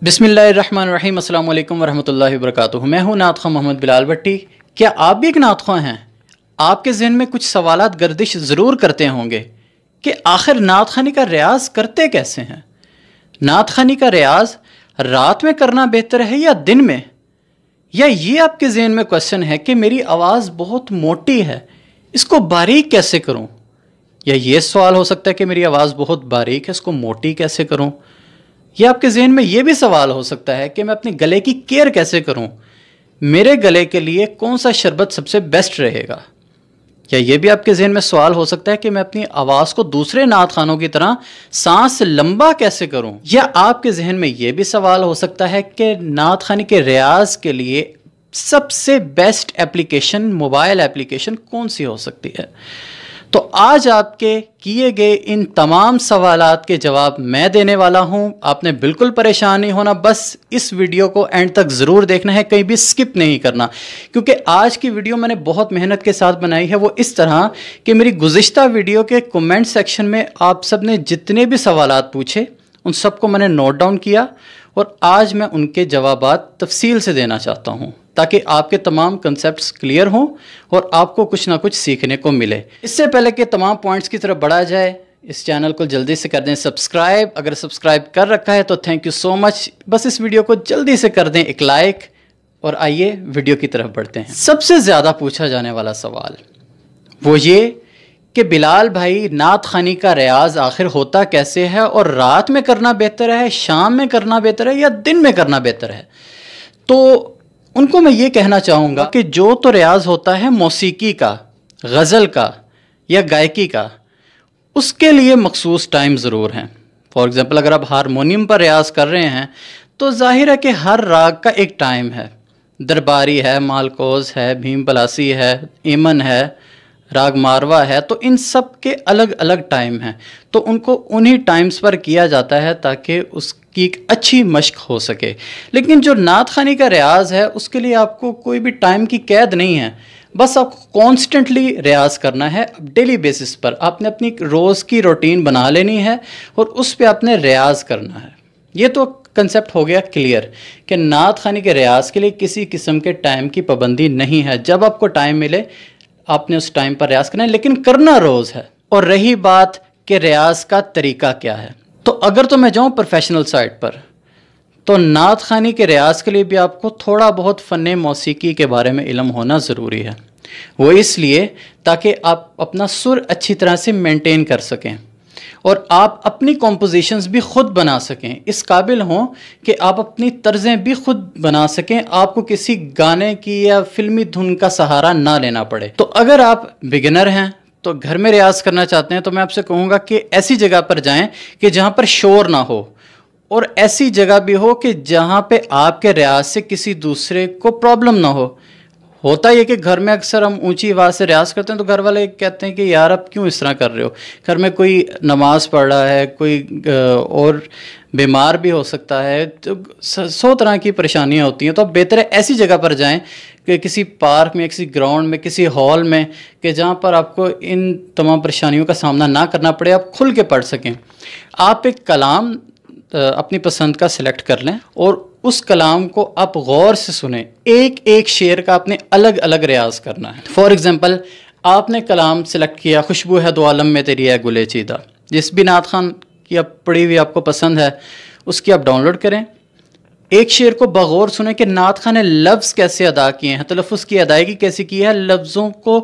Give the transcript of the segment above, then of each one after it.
बिस्मिल्लाहिर्रहमानिर्रहीम अस्सलाम वालेकुम वरहमतुल्लाहि वबरकातुहू। मैं हूँ नात ख़्वां मोहम्मद बिलाल भट्टी। क्या आप भी एक नात ख़्वां हैं? आपके जहन में कुछ सवालात गर्दिश ज़रूर करते होंगे कि आखिर नात ख़्वानी का रियाज़ करते कैसे हैं? नात ख़्वानी का रियाज़ रात में करना बेहतर है या दिन में? या ये आपके जहन में क्वेश्चन है कि मेरी आवाज़ बहुत मोटी है, इसको बारीक कैसे करूँ? या ये सवाल हो सकता है कि मेरी आवाज़ बहुत बारीक है, इसको मोटी कैसे करूँ? या आपके जहन में ये भी सवाल हो सकता है कि मैं अपने गले की केयर कैसे करूं? मेरे गले के लिए कौन सा शरबत सबसे बेस्ट रहेगा? या ये भी आपके जहन में सवाल हो सकता है कि मैं अपनी आवाज़ को दूसरे नात खानों की तरह सांस लंबा कैसे करूं? या आपके जहन में ये भी सवाल हो सकता है कि नात खानी के रियाज के लिए सबसे बेस्ट एप्लीकेशन, मोबाइल एप्लीकेशन कौन सी हो सकती है? तो आज आपके किए गए इन तमाम सवालात के जवाब मैं देने वाला हूं। आपने बिल्कुल परेशान नहीं होना, बस इस वीडियो को एंड तक ज़रूर देखना है, कहीं भी स्किप नहीं करना, क्योंकि आज की वीडियो मैंने बहुत मेहनत के साथ बनाई है। वो इस तरह कि मेरी गुज़िश्ता वीडियो के कमेंट सेक्शन में आप सब ने जितने भी सवालात पूछे उन सबको मैंने नोट डाउन किया और आज मैं उनके जवाबात तफसील से देना चाहता हूँ ताकि आपके तमाम कंसेप्ट्स क्लियर हों और आपको कुछ ना कुछ सीखने को मिले। इससे पहले कि तमाम पॉइंट्स की तरफ बढ़ा जाए, इस चैनल को जल्दी से कर दें सब्सक्राइब। अगर सब्सक्राइब कर रखा है तो थैंक यू सो मच। बस इस वीडियो को जल्दी से कर दें एक लाइक और आइए वीडियो की तरफ बढ़ते हैं। सबसे ज़्यादा पूछा जाने वाला सवाल वो ये कि बिलाल भाई, नात ख़्वानी का रियाज़ आखिर होता कैसे है और रात में करना बेहतर है, शाम में करना बेहतर है या दिन में करना बेहतर है? तो उनको मैं ये कहना चाहूँगा कि जो तो रियाज़ होता है मौसीकी का, गज़ल का या गायकी का, उसके लिए मखसूस टाइम ज़रूर हैं। फॉर एग्ज़ाम्पल अगर आप हारमोनियम पर रियाज़ कर रहे हैं तो ज़ाहिर है कि हर राग का एक टाइम है। दरबारी है, मालकोज़ है, भीम पलासी है, ईमन है, राग मारवा है, तो इन सब के अलग अलग टाइम हैं। तो उनको उन्हीं टाइम्स पर किया जाता है ताकि उसकी एक अच्छी मश्क हो सके। लेकिन जो नात ख़्वानी का रियाज़ है उसके लिए आपको कोई भी टाइम की कैद नहीं है, बस आपको कॉन्स्टेंटली रियाज़ करना है। डेली बेसिस पर आपने अपनी रोज़ की रूटीन बना लेनी है और उस पर आपने रियाज़ करना है। ये तो कंसेप्ट हो गया क्लियर कि नात ख़्वानी के रियाज़ के लिए किसी किस्म के टाइम की पाबंदी नहीं है। जब आपको टाइम मिले आपने उस टाइम पर रियाज़ करना है, लेकिन करना रोज़ है। और रही बात कि रियाज़ का तरीका क्या है, तो अगर तो मैं जाऊँ प्रोफेशनल साइड पर, तो नात ख़्वानी के रियाज़ के लिए भी आपको थोड़ा बहुत फ़न मौसीकी के बारे में इल्म होना ज़रूरी है। वो इसलिए ताकि आप अपना सुर अच्छी तरह से मेंटेन कर सकें और आप अपनी कॉम्पोजिशंस भी ख़ुद बना सकें, इस काबिल हों कि आप अपनी तर्ज़ें भी ख़ुद बना सकें, आपको किसी गाने की या फिल्मी धुन का सहारा ना लेना पड़े। तो अगर आप बिगिनर हैं तो घर में रियाज़ करना चाहते हैं तो मैं आपसे कहूँगा कि ऐसी जगह पर जाएं कि जहाँ पर शोर ना हो और ऐसी जगह भी हो कि जहाँ पे आपके रियाज़ से किसी दूसरे को प्रॉब्लम ना हो। होता ये कि घर में अक्सर हम ऊंची आवाज़ से रियाज़ करते हैं तो घर वाले कहते हैं कि यार अब क्यों इस तरह कर रहे हो। घर में कोई नमाज़ पढ़ रहा है, कोई और बीमार भी हो सकता है, तो 100 तरह की परेशानियां होती हैं। तो अब बेहतर है ऐसी जगह पर जाएं कि किसी पार्क में, किसी ग्राउंड में, किसी हॉल में, कि जहाँ पर आपको इन तमाम परेशानियों का सामना ना करना पड़े, आप खुल के पढ़ सकें। आप एक कलाम अपनी पसंद का सिलेक्ट कर लें और उस कलाम को आप गौर से सुने। एक एक शेर का आपने अलग अलग रियाज़ करना है। फॉर एग्ज़ाम्पल आपने कलाम सेलेक्ट किया, खुशबू है दो आलम में तेरी है गुले चीदा, जिस भी नात खान की आप पढ़ी हुई आपको पसंद है उसकी आप डाउनलोड करें। एक शेर को बगौर सुने कि नात खान ने लफ्ज़ कैसे अदा किए हैं, तलफ़्फ़ुज़ की अदायगी कैसी की है, लफ्ज़ों को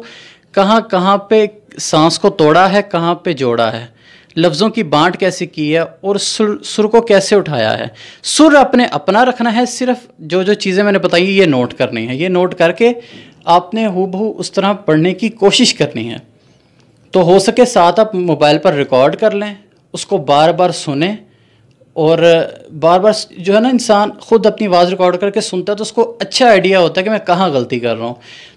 कहाँ कहाँ पे सांस को तोड़ा है, कहाँ पे जोड़ा है, लफ्ज़ों की बाँट कैसे की है और सुर को कैसे उठाया है। सुर अपने अपना रखना है, सिर्फ जो जो चीज़ें मैंने बताई ये नोट करनी है। ये नोट करके आपने हूबहू उस तरह पढ़ने की कोशिश करनी है। तो हो सके साथ आप मोबाइल पर रिकॉर्ड कर लें, उसको बार बार सुने और बार बार जो है ना, इंसान ख़ुद अपनी आवाज़ रिकॉर्ड करके सुनता है तो उसको अच्छा आइडिया होता है कि मैं कहाँ गलती कर रहा हूँ।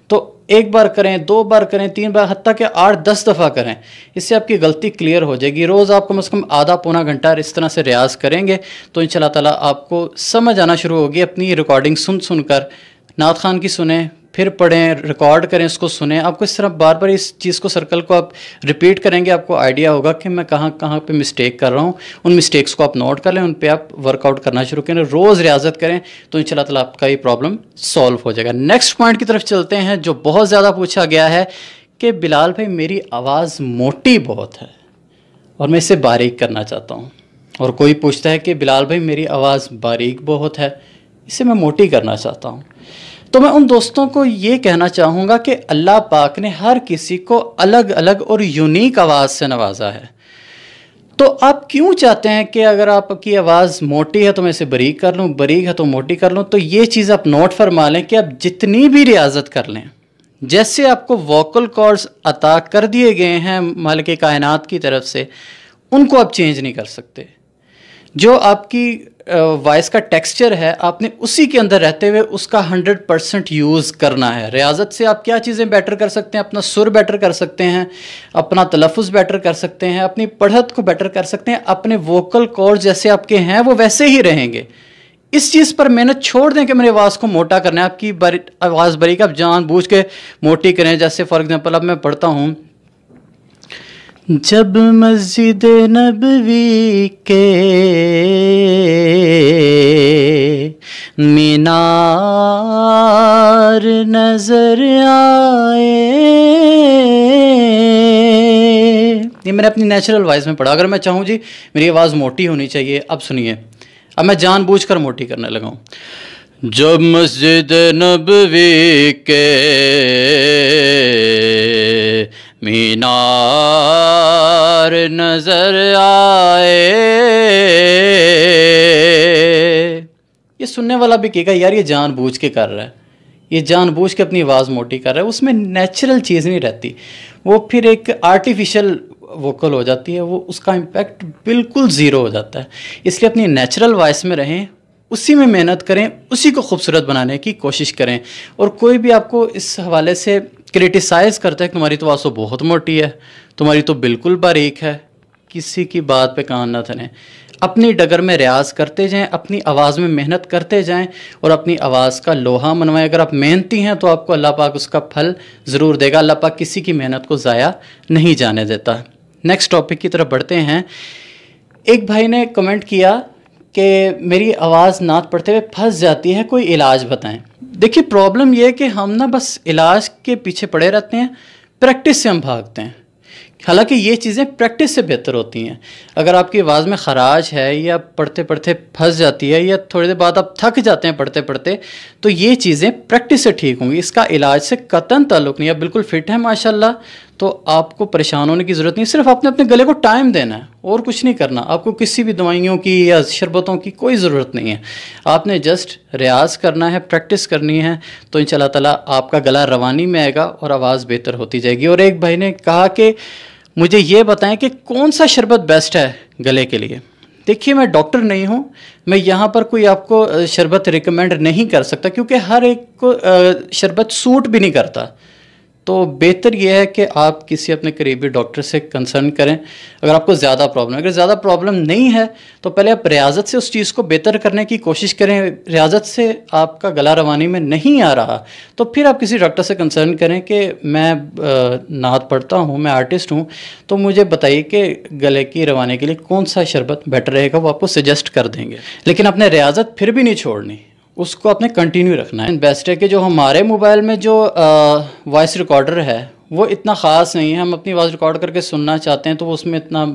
तो एक बार करें, 2 बार करें, 3 बार, हत्ता कि 8-10 दफ़ा करें, इससे आपकी गलती क्लियर हो जाएगी। रोज़ आप कम से कम आधा पौना घंटा इस तरह से रियाज़ करेंगे तो इंशाअल्लाह ताला आपको समझ आना शुरू होगी। अपनी रिकॉर्डिंग सुन सुन कर नात खान की सुने, फिर पढ़ें, रिकॉर्ड करें, उसको सुने। आपको इस तरह बार बार इस चीज़ को, सर्कल को आप रिपीट करेंगे, आपको आइडिया होगा कि मैं कहाँ कहाँ पे मिस्टेक कर रहा हूँ। उन मिस्टेक्स को आप नोट कर लें, उन पे आप वर्कआउट करना शुरू करें, रोज़ रियाजत करें, तो इंशाल्लाह ताला आपका ये प्रॉब्लम सॉल्व हो जाएगा। नेक्स्ट पॉइंट की तरफ चलते हैं, जो बहुत ज़्यादा पूछा गया है कि बिलाल भाई मेरी आवाज़ मोटी बहुत है और मैं इसे बारीक करना चाहता हूँ। और कोई पूछता है कि बिलाल भाई मेरी आवाज़ बारीक बहुत है, इसे मैं मोटी करना चाहता हूँ। तो मैं उन दोस्तों को ये कहना चाहूँगा कि अल्लाह पाक ने हर किसी को अलग अलग और यूनिक आवाज़ से नवाजा है। तो आप क्यों चाहते हैं कि अगर आपकी आवाज़ मोटी है तो मैं इसे बारीक कर लूँ, बारीक है तो मोटी कर लूँ? तो ये चीज़ आप नोट फरमा लें कि आप जितनी भी रियाजत कर लें, जैसे आपको वोकल कॉर्ड्स अता कर दिए गए हैं मालिक कायनात की तरफ से, उनको आप चेंज नहीं कर सकते। जो आपकी वॉइस का टेक्सचर है, आपने उसी के अंदर रहते हुए उसका 100% यूज़ करना है। रियाजत से आप क्या चीज़ें बेटर कर सकते हैं? अपना सुर बेटर कर सकते हैं, अपना तलफ़ुज़ बेटर कर सकते हैं, अपनी पढ़त को बेटर कर सकते हैं, अपने वोकल कॉर्ड जैसे आपके हैं वो वैसे ही रहेंगे। इस चीज़ पर मेहनत छोड़ दें कि मेरी आवाज़ को मोटा करना है। आपकी आवाज़ बारीक आप जानबूझ के मोटी करें। जैसे फॉर एग्जांपल अब मैं पढ़ता हूँ, जब मस्जिद नबवी के मीनार नजर आए, ये मैंने अपनी नेचुरल वॉइस में पढ़ा। अगर मैं चाहूँ जी मेरी आवाज़ मोटी होनी चाहिए, अब सुनिए, अब मैं जानबूझकर मोटी करने लगा हूँ। जब मस्जिद नबवी के मीनार नजर आए, ये सुनने वाला भी कहेगा यार ये जानबूझ के कर रहा है, ये जानबूझ के अपनी आवाज़ मोटी कर रहा है। उसमें नेचुरल चीज़ नहीं रहती, वो फिर एक आर्टिफिशियल वोकल हो जाती है, वो उसका इम्पैक्ट बिल्कुल ज़ीरो हो जाता है। इसलिए अपनी नेचुरल वॉइस में रहें, उसी में मेहनत करें, उसी को खूबसूरत बनाने की कोशिश करें। और कोई भी आपको इस हवाले से क्रिटिसाइज़ करता है कि तुम्हारी तो आवाज़ तो बहुत मोटी है, तुम्हारी तो बिल्कुल बारीक है, किसी की बात पे कान ना धरें। अपनी डगर में रियाज करते जाएं, अपनी आवाज़ में मेहनत करते जाएं और अपनी आवाज़ का लोहा मनवाएं। अगर आप मेहनती हैं तो आपको अल्लाह पाक उसका फल ज़रूर देगा। अल्लाह पाक किसी की मेहनत को ज़ाया नहीं जाने देता। नेक्स्ट टॉपिक की तरफ बढ़ते हैं। एक भाई ने कमेंट किया कि मेरी आवाज़ नात पढ़ते हुए फंस जाती है, कोई इलाज बताएं। देखिए प्रॉब्लम यह है कि हम ना बस इलाज के पीछे पड़े रहते हैं, प्रैक्टिस से हम भागते हैं। हालांकि ये चीज़ें प्रैक्टिस से बेहतर होती हैं। अगर आपकी आवाज़ में ख़राश है या पढ़ते पढ़ते फंस जाती है या थोड़ी देर बाद आप थक जाते हैं पढ़ते पढ़ते, तो ये चीज़ें प्रैक्टिस से ठीक होंगी। इसका इलाज से कतन ताल्लुक़ नहीं है। आप बिल्कुल फिट है माशाल्लाह, तो आपको परेशान होने की ज़रूरत नहीं। सिर्फ आपने अपने गले को टाइम देना है और कुछ नहीं करना। आपको किसी भी दवाइयों की या शरबतों की कोई ज़रूरत नहीं है। आपने जस्ट रियाज़ करना है, प्रैक्टिस करनी है, तो इंशाल्लाह ताला आपका गला रवानी में आएगा और आवाज़ बेहतर होती जाएगी। और एक भाई ने कहा कि मुझे ये बताएं कि कौन सा शरबत बेस्ट है गले के लिए। देखिए मैं डॉक्टर नहीं हूँ, मैं यहाँ पर कोई आपको शरबत रिकमेंड नहीं कर सकता, क्योंकि हर एक को शरबत सूट भी नहीं करता। तो बेहतर यह है कि आप किसी अपने करीबी डॉक्टर से कंसर्न करें अगर आपको ज़्यादा प्रॉब्लम है। अगर ज़्यादा प्रॉब्लम नहीं है तो पहले आप रियाज़त से उस चीज़ को बेहतर करने की कोशिश करें। रियाज़त से आपका गला रवानी में नहीं आ रहा तो फिर आप किसी डॉक्टर से कंसर्न करें कि मैं नात पढ़ता हूँ, मैं आर्टिस्ट हूँ, तो मुझे बताइए कि गले की रवानी के लिए कौन सा शरबत बेटर रहेगा, वो आपको सजेस्ट कर देंगे। लेकिन आपने रियाज़त फिर भी नहीं छोड़नी, उसको आपने कंटिन्यू रखना है। बेस्ट है कि जो हमारे मोबाइल में जो वॉइस रिकॉर्डर है वो इतना ख़ास नहीं है। हम अपनी आवाज़ रिकॉर्ड करके सुनना चाहते हैं तो उसमें इतना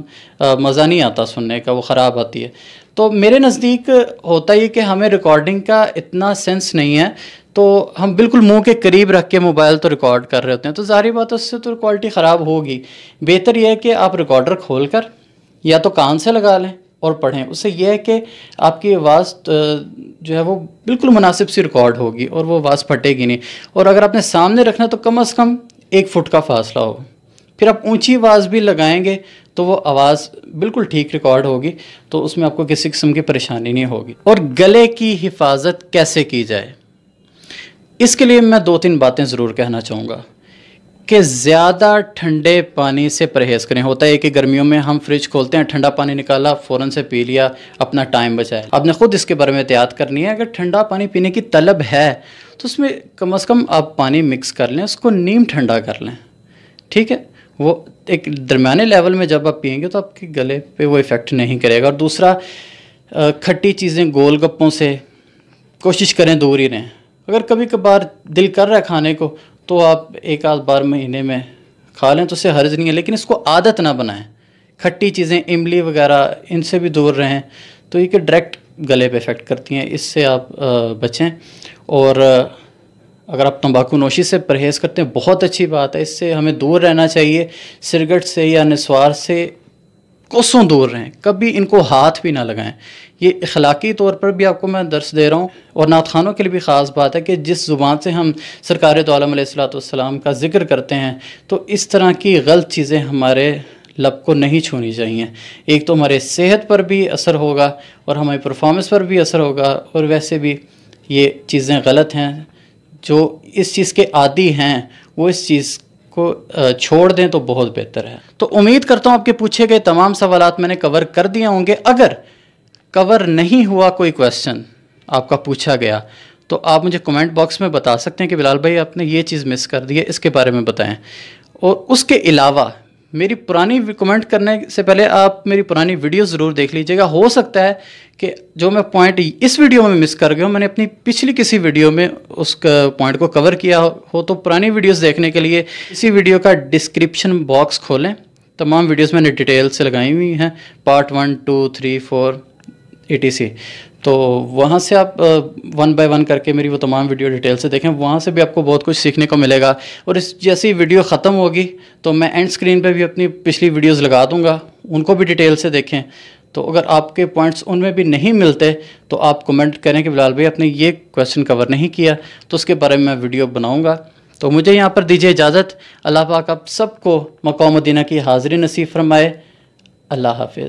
मज़ा नहीं आता सुनने का, वो ख़राब आती है। तो मेरे नज़दीक होता ही कि हमें रिकॉर्डिंग का इतना सेंस नहीं है, तो हम बिल्कुल मुंह के करीब रख के मोबाइल तो रिकॉर्ड कर रहे होते हैं, तो ज़ाहिर बात है उससे तो क्वालिटी ख़राब होगी। बेहतर यह है कि आप रिकॉर्डर खोल कर या तो कान से लगा लें और पढ़ें। उससे यह है कि आपकी आवाज़ जो है वो बिल्कुल मुनासिब सी रिकॉर्ड होगी और वो आवाज़ फटेगी नहीं। और अगर आपने सामने रखना तो कम से कम 1 फुट का फासला हो। फिर आप ऊंची आवाज़ भी लगाएंगे तो वो आवाज़ बिल्कुल ठीक रिकॉर्ड होगी, तो उसमें आपको किसी किस्म की परेशानी नहीं होगी। और गले की हिफाजत कैसे की जाए, इसके लिए मैं 2-3 बातें ज़रूर कहना चाहूँगा कि ज़्यादा ठंडे पानी से परहेज़ करें। होता है कि गर्मियों में हम फ्रिज खोलते हैं, ठंडा पानी निकाला, फ़ौरन से पी लिया, अपना टाइम बचाया। आपने ख़ुद इसके बारे में एहतियात करनी है। अगर ठंडा पानी पीने की तलब है तो उसमें कम से कम आप पानी मिक्स कर लें, उसको नीम ठंडा कर लें, ठीक है। वो एक दरमियाने लेवल में जब आप पिएंगे तो आपके गले पे वो इफ़ेक्ट नहीं करेगा। और दूसरा, खट्टी चीज़ें, गोलगप्पों से कोशिश करें दूर ही रहें। अगर कभी कभार दिल कर रहा है खाने को तो आप एक आध बार महीने में खा लें तो उससे हर्ज नहीं है, लेकिन इसको आदत ना बनाएं। खट्टी चीज़ें, इमली वगैरह, इनसे भी दूर रहें। तो ये कि डायरेक्ट गले पे इफ़ेक्ट करती हैं, इससे आप बचें। और अगर आप तंबाकू नोशी से परहेज़ करते हैं, बहुत अच्छी बात है, इससे हमें दूर रहना चाहिए। सिगरेट से या निस्वार से कोसों दूर रहें, कभी इनको हाथ भी ना लगाएं। ये अखलाकी तौर पर भी आपको मैं दर्स दे रहा हूँ। और नात खानों के लिए भी ख़ास बात है कि जिस ज़ुबान से हम सरकार दो आलम अलैहिस्सलाम का ज़िक्र करते हैं, तो इस तरह की गलत चीज़ें हमारे लब को नहीं छूनी चाहिए। एक तो हमारे सेहत पर भी असर होगा और हमारी परफॉर्मेंस पर भी असर होगा, और वैसे भी ये चीज़ें गलत हैं। जो इस चीज़ के आदी हैं वो इस चीज़ को छोड़ दें तो बहुत बेहतर है। तो उम्मीद करता हूँ आपके पूछे गए तमाम सवालात मैंने कवर कर दिए होंगे। अगर कवर नहीं हुआ कोई क्वेश्चन आपका पूछा गया तो आप मुझे कमेंट बॉक्स में बता सकते हैं कि बिलाल भाई आपने ये चीज़ मिस कर दी है, इसके बारे में बताएं। और उसके अलावा मेरी पुरानी कमेंट करने से पहले आप मेरी पुरानी वीडियो ज़रूर देख लीजिएगा। हो सकता है कि जो मैं पॉइंट इस वीडियो में मिस कर गया हूँ, मैंने अपनी पिछली किसी वीडियो में उस पॉइंट को कवर किया हो। तो पुरानी वीडियोस देखने के लिए इसी वीडियो का डिस्क्रिप्शन बॉक्स खोलें, तमाम वीडियोस मैंने डिटेल से लगाई हुई हैं, पार्ट 1, 2, 3, 4 etc। तो वहाँ से आप 1 बाय 1 करके मेरी वो तमाम वीडियो डिटेल से देखें, वहाँ से भी आपको बहुत कुछ सीखने को मिलेगा। और इस जैसी वीडियो ख़त्म होगी तो मैं एंड स्क्रीन पे भी अपनी पिछली वीडियोस लगा दूँगा, उनको भी डिटेल से देखें। तो अगर आपके पॉइंट्स उनमें भी नहीं मिलते तो आप कमेंट करें कि बिलाल भाई आपने ये क्वेश्चन कवर नहीं किया, तो उसके बारे में मैं वीडियो बनाऊँगा। तो मुझे यहाँ पर दीजिए इजाज़त। अल्लाह पाक आप सबको मक़ाम मदीना की हाज़िरी नसीब फरमाए। अल्लाह हाफ़िज़।